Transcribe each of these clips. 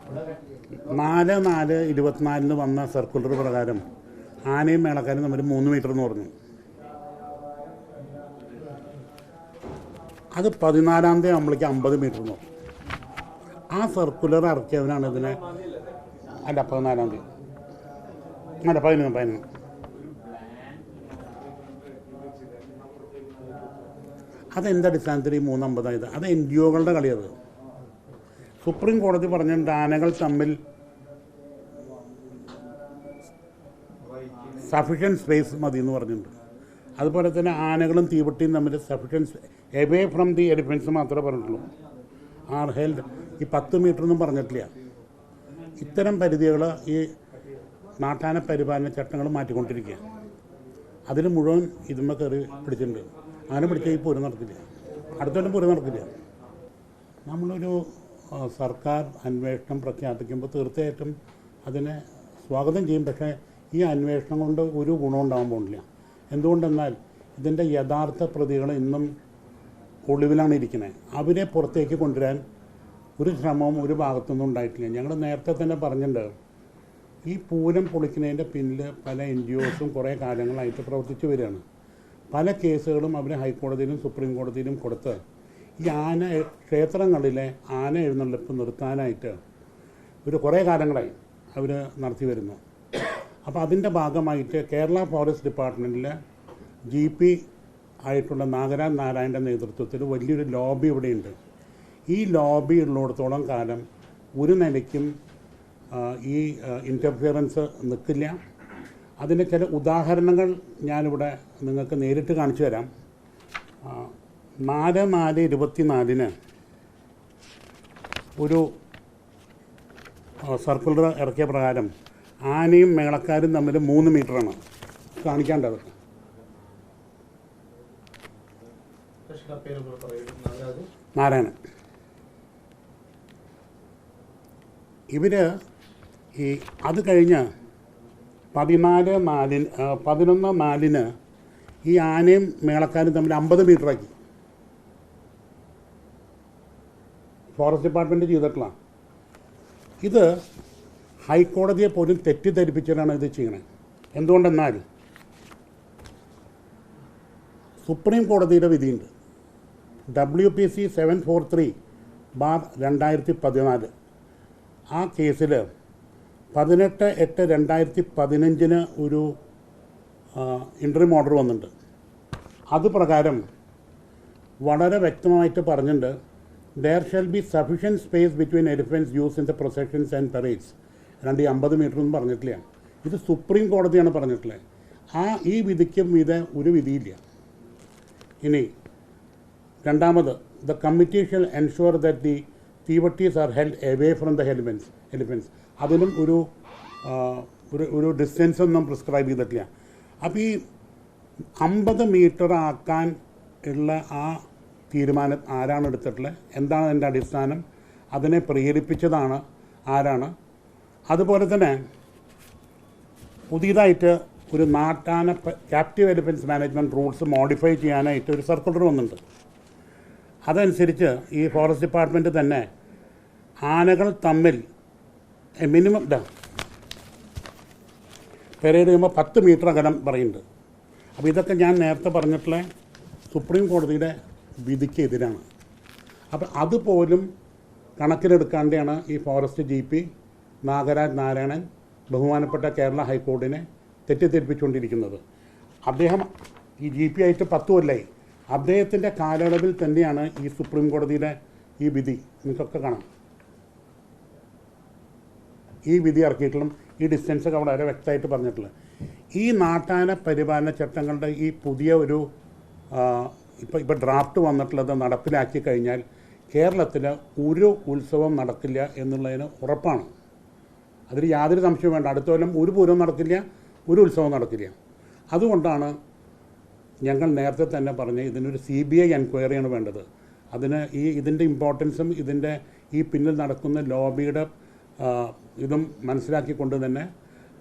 4/4/24 വന്ന സർക്കുലർ പ്രകാരം ആനയും മേളക്കാരും തമ്മിൽ 3 മീറ്റർ എന്ന് പറഞ്ഞു. അത് 14-ാം തീയതി ആകുമ്പോഴേക്ക് 50 മീറ്റർ എന്ന് പറഞ്ഞു. ആ സർക്കുലർ ഇറക്കിയവനാണ് ഇതിനെ. അല്ല, 14-ാം തീയതി അല്ല, 11. അതെന്ത് അടിസ്ഥാനത്തിൽ ഈ 350 അത് NGO കളുടെ കളിയത്. സുപ്രീം കോടതി പറഞ്ഞിട്ടുണ്ട് ആനകൾ തമ്മിൽ സഫിഷ്യൻറ്റ് സ്പേസ് മതി എന്ന് പറഞ്ഞിട്ടുണ്ട്. അതുപോലെ തന്നെ ആനകളും തീവട്ടിയും തമ്മിൽ sufficient away from the elephants മാത്രമേ പറഞ്ഞിട്ടുള്ളൂ. Are held. ഈ 10 മീറ്ററൊന്നും പറഞ്ഞിട്ടില്ല. ഇത്തരം പരിധികൾ ഈ നാട്ടാന പരിപാലന ചട്ടങ്ങൾ മാറ്റിക്കൊണ്ടിരിക്കുക. അതിൽ മുഴുവൻ ഇതുമ്മ കയറി പിടിച്ചിട്ടുണ്ട്. ആന പിടിച്ചാൽ ഈ പൂരം നടക്കില്ല, അടുത്തോട്ടും പൂരം നടക്കില്ല. നമ്മളൊരു സർക്കാർ അന്വേഷണം പ്രഖ്യാപിക്കുമ്പോൾ തീർച്ചയായിട്ടും അതിനെ സ്വാഗതം ചെയ്യും. പക്ഷേ ഈ അന്വേഷണം കൊണ്ട് ഒരു ഗുണം ഉണ്ടാകാൻ പോകുന്നില്ല. എന്തുകൊണ്ടെന്നാൽ ഇതിൻ്റെ യഥാർത്ഥ പ്രതികൾ ഇന്നും ഒളിവിലാണ് ഇരിക്കുന്നത്. അവരെ പുറത്തേക്ക് കൊണ്ടുവരാൻ ഒരു ശ്രമവും ഒരു ഭാഗത്തുനിന്നും ഉണ്ടായിട്ടില്ല. ഞങ്ങൾ നേരത്തെ തന്നെ പറഞ്ഞിട്ടുണ്ട്, ഈ പൂരം പൊളിക്കുന്നതിൻ്റെ പിന്നിൽ പല NGOസും കുറേ കാലങ്ങളായിട്ട് പ്രവർത്തിച്ചു വരികയാണ്. പല കേസുകളും അവർ ഹൈക്കോടതിയിലും സുപ്രീം കോടതിയിലും കൊടുത്ത് ഈ ആന ക്ഷേത്രങ്ങളിലെ ആന എഴുന്നള്ളിപ്പ് നിർത്താനായിട്ട് കുറേ കാലങ്ങളായി അവർ നടത്തി വരുന്നു. അപ്പോൾ അതിൻ്റെ ഭാഗമായിട്ട് കേരള ഫോറസ്റ്റ് ഡിപ്പാർട്ട്മെൻറ്റിൽ GP ആയിട്ടുള്ള നാഗരാജ് നാരായണൻ്റെ നേതൃത്വത്തിൽ വലിയൊരു ലോബി ഇവിടെയുണ്ട്. ഈ ലോബി ഉള്ളിടത്തോളം കാലം ഒരു നിലയ്ക്കും ഈ ഇൻ്റർഫിയറൻസ് നിൽക്കില്ല. അതിൻ്റെ ചില ഉദാഹരണങ്ങൾ ഞാനിവിടെ നിങ്ങൾക്ക് നേരിട്ട് കാണിച്ചു തരാം. 4/4/24 ഒരു സർക്കുലർ ഇറക്കിയ പ്രകാരം ആനയും മേളക്കാരും തമ്മിൽ 3 മീറ്ററാണ് കാണിക്കേണ്ടത്. നാരായണൻ ഇവർ അത് കഴിഞ്ഞ് 11/4 ഈ ആനയും മേളക്കാരും തമ്മിൽ 50 മീറ്ററാക്കി. ഫോറസ്റ്റ് ഡിപ്പാർട്ട്മെൻറ്റ് ചെയ്തിട്ടുള്ള ഇത് ഹൈക്കോടതിയെ പോലും തെറ്റിദ്ധരിപ്പിച്ചിട്ടാണ് ഇത് ചെയ്യണത്. എന്തുകൊണ്ടെന്നാൽ സുപ്രീം കോടതിയുടെ വിധിയുണ്ട്. WPC 743/2014. ആ കേസിൽ 18/8/2015 ഒരു ഇൻട്രീം ഓർഡർ വന്നിട്ടുണ്ട്. അത് പ്രകാരം വളരെ വ്യക്തമായിട്ട് പറഞ്ഞിട്ടുണ്ട്, there shall be sufficient space between elephants used in the processions and parades. 50 metre ഒന്നും പറഞ്ഞിട്ടില്ല. ഇത് സുപ്രീം കോടതിയാണ് പറഞ്ഞിട്ടുള്ളത്. ഈ വിധിക്കും ഒരു വിധിയില്ല. ഇനി രണ്ടാമത്, the committee shall ensure that the തീവട്ടീസ് are held away from the elephants. അതിനും ഒരു ഡിസ്റ്റൻസ് ഒന്നും പ്രിസ്ക്രൈബ് ചെയ്തിട്ടില്ല. അപ്പോൾ ഈ 50 മീറ്റർ ആക്കാൻ ഉള്ള ആ തീരുമാനം ആരാണ് എടുത്തിട്ടുള്ളത്, എന്താണ് അതിൻ്റെ അടിസ്ഥാനം, അതിനെ പ്രേരിപ്പിച്ചതാണ് ആരാണ്. അതുപോലെ തന്നെ പുതിയതായിട്ട് ഒരു നാട്ടാന captive elephants management rules modify ചെയ്യാനായിട്ട് ഒരു സർക്കുലർ വന്നിട്ടുണ്ട്. അതനുസരിച്ച് ഈ ഫോറസ്റ്റ് ഡിപ്പാർട്ട്മെൻറ്റ് തന്നെ ആനകൾ തമ്മിൽ മിനിമം പെരേഡ് ചെയ്യുമ്പോൾ 10 മീറ്റർ അകലം പറയുന്നുണ്ട്. അപ്പോൾ ഇതൊക്കെ ഞാൻ നേരത്തെ പറഞ്ഞിട്ടുള്ള സുപ്രീം കോടതിയുടെ വിധിക്ക് എതിരാണ്. അപ്പോൾ അതുപോലും കണക്കിലെടുക്കാണ്ടാണ് ഈ ഫോറസ്റ്റ് GP നാഗരാജ് നാരായണൻ ബഹുമാനപ്പെട്ട കേരള ഹൈക്കോടതിനെ തെറ്റിദ്ധരിപ്പിച്ചുകൊണ്ടിരിക്കുന്നത്. അദ്ദേഹം ഈ GP ആയിട്ട് 10 കൊല്ലമായി. അദ്ദേഹത്തിൻ്റെ കാലയളവിൽ തന്നെയാണ് ഈ സുപ്രീം കോടതിയുടെ ഈ വിധി. നിങ്ങൾക്കൊക്കെ കാണാം, ഈ വിധി ഇറക്കിയിട്ടുള്ള ഈ ഡിസ്റ്റൻസൊക്കെ വളരെ വ്യക്തമായിട്ട് പറഞ്ഞിട്ടുള്ളത്. ഈ നാട്ടാന പരിപാലന ചട്ടങ്ങളുടെ ഈ പുതിയ ഒരു ഇപ്പോൾ ഡ്രാഫ്റ്റ് വന്നിട്ടുള്ളത് നടപ്പിലാക്കി കഴിഞ്ഞാൽ കേരളത്തിൽ ഒരു ഉത്സവം നടക്കില്ല എന്നുള്ളതിന് ഉറപ്പാണ്. അതിൽ യാതൊരു സംശയവും വേണ്ട. അടുത്ത കൊല്ലം ഒരു പൂരവും നടക്കില്ല, ഒരു ഉത്സവം നടക്കില്ല. അതുകൊണ്ടാണ് ഞങ്ങൾ നേരത്തെ തന്നെ പറഞ്ഞ് ഇതിനൊരു CBI എൻക്വയറിയാണ് വേണ്ടത്. അതിന് ഇതിൻ്റെ ഇമ്പോർട്ടൻസും ഇതിൻ്റെ ഈ പിന്നിൽ നടക്കുന്ന ലോബിയുടെ ഇതും മനസ്സിലാക്കിക്കൊണ്ട് തന്നെ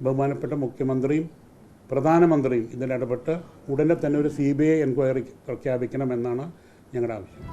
ബഹുമാനപ്പെട്ട മുഖ്യമന്ത്രിയും പ്രധാനമന്ത്രിയും ഇതിലിടപെട്ട് ഉടനെ തന്നെ ഒരു CBI എൻക്വയറി പ്രഖ്യാപിക്കണമെന്നാണ് ഞങ്ങളുടെ ആവശ്യം.